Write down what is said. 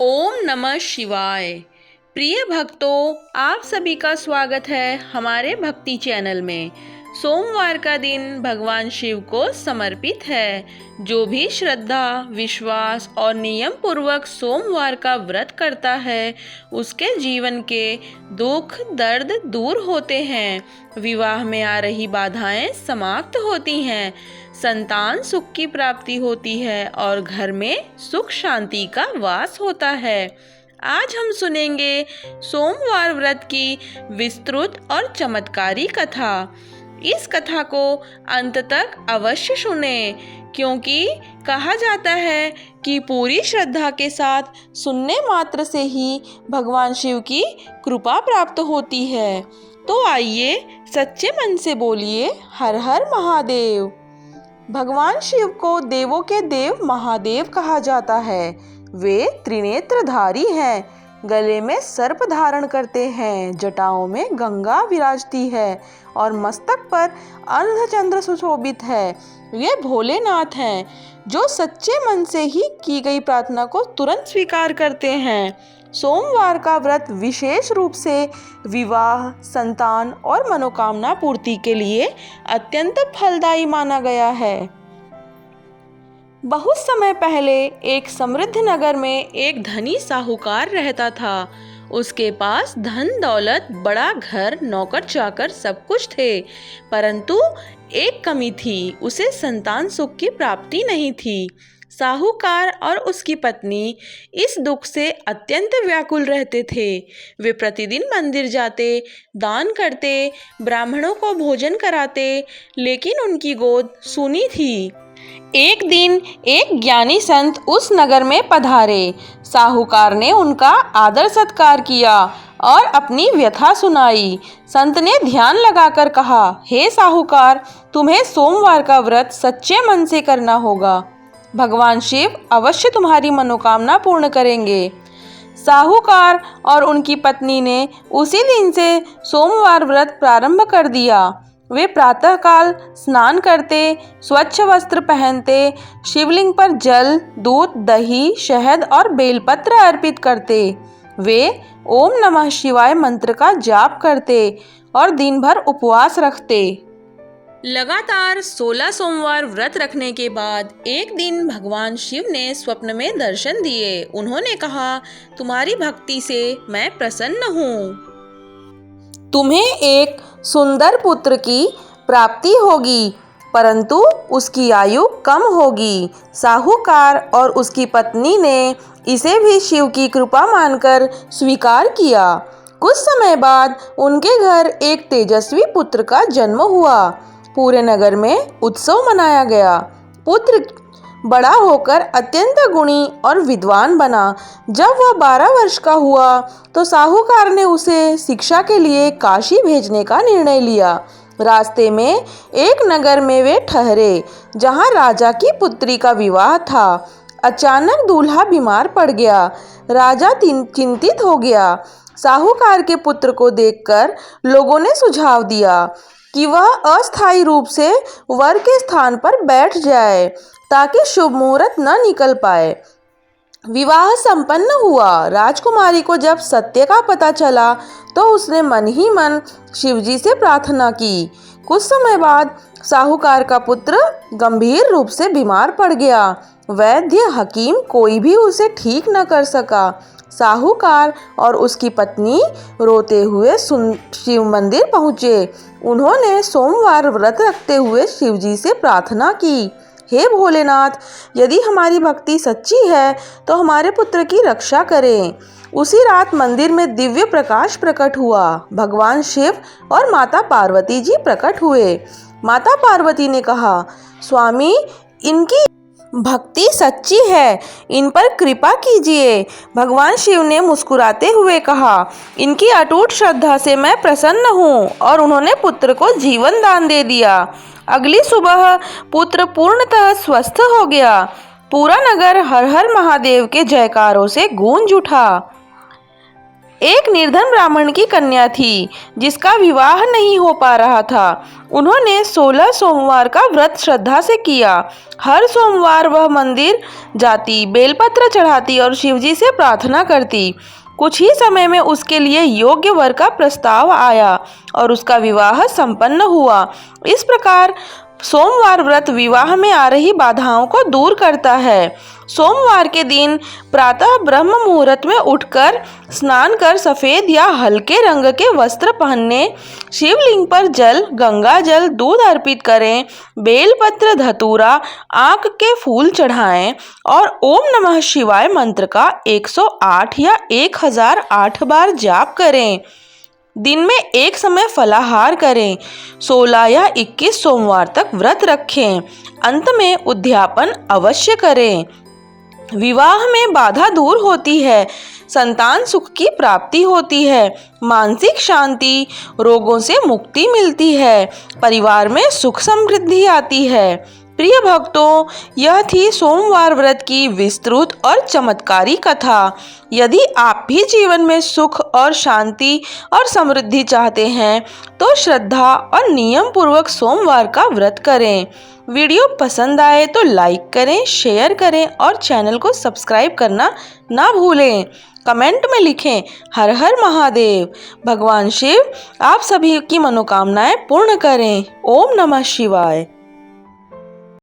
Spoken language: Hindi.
ओम नमः शिवाय। प्रिय भक्तों, आप सभी का स्वागत है हमारे भक्ति चैनल में। सोमवार का दिन भगवान शिव को समर्पित है। जो भी श्रद्धा, विश्वास और नियम पूर्वक सोमवार का व्रत करता है, उसके जीवन के दुख दर्द दूर होते हैं, विवाह में आ रही बाधाएं समाप्त होती हैं, संतान सुख की प्राप्ति होती है और घर में सुख शांति का वास होता है। आज हम सुनेंगे सोमवार व्रत की विस्तृत और चमत्कारी कथा। इस कथा को अंत तक अवश्य सुनें, क्योंकि कहा जाता है कि पूरी श्रद्धा के साथ सुनने मात्र से ही भगवान शिव की कृपा प्राप्त होती है। तो आइए सच्चे मन से बोलिए हर हर महादेव। भगवान शिव को देवों के देव महादेव कहा जाता है। वे त्रिनेत्रधारी हैं, गले में सर्प धारण करते हैं, जटाओं में गंगा विराजती है और मस्तक पर अर्धचंद्र सुशोभित है। ये भोलेनाथ हैं, जो सच्चे मन से ही की गई प्रार्थना को तुरंत स्वीकार करते हैं। सोमवार का व्रत विशेष रूप से विवाह, संतान और मनोकामना पूर्ति के लिए अत्यंत फलदायी माना गया है। बहुत समय पहले एक समृद्ध नगर में एक धनी साहूकार रहता था। उसके पास धन दौलत, बड़ा घर, नौकर चाकर सब कुछ थे, परंतु एक कमी थी, उसे संतान सुख की प्राप्ति नहीं थी। साहूकार और उसकी पत्नी इस दुख से अत्यंत व्याकुल रहते थे। वे प्रतिदिन मंदिर जाते, दान करते, ब्राह्मणों को भोजन कराते, लेकिन उनकी गोद सूनी थी। एक दिन एक ज्ञानी संत उस नगर में पधारे। साहूकार ने उनका आदर सत्कार किया और अपनी व्यथा सुनाई। संत ने ध्यान लगाकर कहा, हे साहूकार, तुम्हें सोमवार का व्रत सच्चे मन से करना होगा। भगवान शिव अवश्य तुम्हारी मनोकामना पूर्ण करेंगे। साहूकार और उनकी पत्नी ने उसी दिन से सोमवार व्रत प्रारंभ कर दिया। वे प्रातःकाल स्नान करते, स्वच्छ वस्त्र पहनते, शिवलिंग पर जल, दूध, दही, शहद और बेलपत्र अर्पित करते। वे ओम नमः शिवाय मंत्र का जाप करते और दिन भर उपवास रखते। लगातार 16 सोमवार व्रत रखने के बाद एक दिन भगवान शिव ने स्वप्न में दर्शन दिए। उन्होंने कहा, तुम्हारी भक्ति से मैं प्रसन्न हूँ। तुम्हें एक सुंदर पुत्र की प्राप्ति होगी, परंतु उसकी आयु कम होगी। साहूकार और उसकी पत्नी ने इसे भी शिव की कृपा मानकर स्वीकार किया। कुछ समय बाद उनके घर एक तेजस्वी पुत्र का जन्म हुआ। पूरे नगर में उत्सव मनाया गया। पुत्र बड़ा होकर अत्यंत गुणी और विद्वान बना। जब वह 12 वर्ष का हुआ तो साहूकार ने उसे शिक्षा के लिए काशी भेजने का निर्णय लिया। रास्ते में एक नगर में वे ठहरे, जहां राजा की पुत्री का विवाह था। अचानक दूल्हा बीमार पड़ गया। राजा चिंतित हो गया। साहूकार के पुत्र को देखकर लोगों ने सुझाव दिया कि वह अस्थायी रूप से वर के स्थान पर बैठ जाए, ताकि शुभ मुहूर्त न निकल पाए। विवाह संपन्न हुआ। राजकुमारी को जब सत्य का पता चला तो उसने मन ही मन शिवजी से प्रार्थना की। कुछ समय बाद साहूकार का पुत्र गंभीर रूप से बीमार पड़ गया। वैद्य, हकीम कोई भी उसे ठीक न कर सका। साहूकार और उसकी पत्नी रोते हुए शिव मंदिर पहुँचे। उन्होंने सोमवार व्रत रखते हुए शिवजी से प्रार्थना की, हे भोलेनाथ, यदि हमारी भक्ति सच्ची है तो हमारे पुत्र की रक्षा करें। उसी रात मंदिर में दिव्य प्रकाश प्रकट हुआ। भगवान शिव और माता पार्वती जी प्रकट हुए। माता पार्वती ने कहा, स्वामी, इनकी भक्ति सच्ची है, इन पर कृपा कीजिए। भगवान शिव ने मुस्कुराते हुए कहा, इनकी अटूट श्रद्धा से मैं प्रसन्न हूँ, और उन्होंने पुत्र को जीवन दान दे दिया। अगली सुबह पुत्र पूर्णतः स्वस्थ हो गया। पूरा नगर हर हर महादेव के जयकारों से गूंज उठा। एक निर्धन ब्राह्मण की कन्या थी जिसका विवाह नहीं हो पा रहा था। उन्होंने 16 सोमवार का व्रत श्रद्धा से किया। हर सोमवार वह मंदिर जाती, बेलपत्र चढ़ाती और शिवजी से प्रार्थना करती। कुछ ही समय में उसके लिए योग्य वर का प्रस्ताव आया और उसका विवाह संपन्न हुआ। इस प्रकार सोमवार व्रत विवाह में आ रही बाधाओं को दूर करता है। सोमवार के दिन प्रातः ब्रह्म मुहूर्त में उठकर स्नान कर सफेद या हल्के रंग के वस्त्र पहनने, शिवलिंग पर जल, गंगा जल, दूध अर्पित करें, बेलपत्र, धतूरा, आक के फूल चढ़ाएं और ओम नमः शिवाय मंत्र का 108 या 1008 बार जाप करें। दिन में एक समय फलाहार करें। 16 या 21 सोमवार तक व्रत रखें। अंत में उद्यापन अवश्य करें। विवाह में बाधा दूर होती है, संतान सुख की प्राप्ति होती है, मानसिक शांति, रोगों से मुक्ति मिलती है, परिवार में सुख समृद्धि आती है। प्रिय भक्तों, यह थी सोमवार व्रत की विस्तृत और चमत्कारी कथा। यदि आप भी जीवन में सुख और शांति और समृद्धि चाहते हैं तो श्रद्धा और नियम पूर्वक सोमवार का व्रत करें। वीडियो पसंद आए तो लाइक करें, शेयर करें और चैनल को सब्सक्राइब करना ना भूलें। कमेंट में लिखें हर हर महादेव। भगवान शिव आप सभी की मनोकामनाएं पूर्ण करें। ओम नमः शिवाय।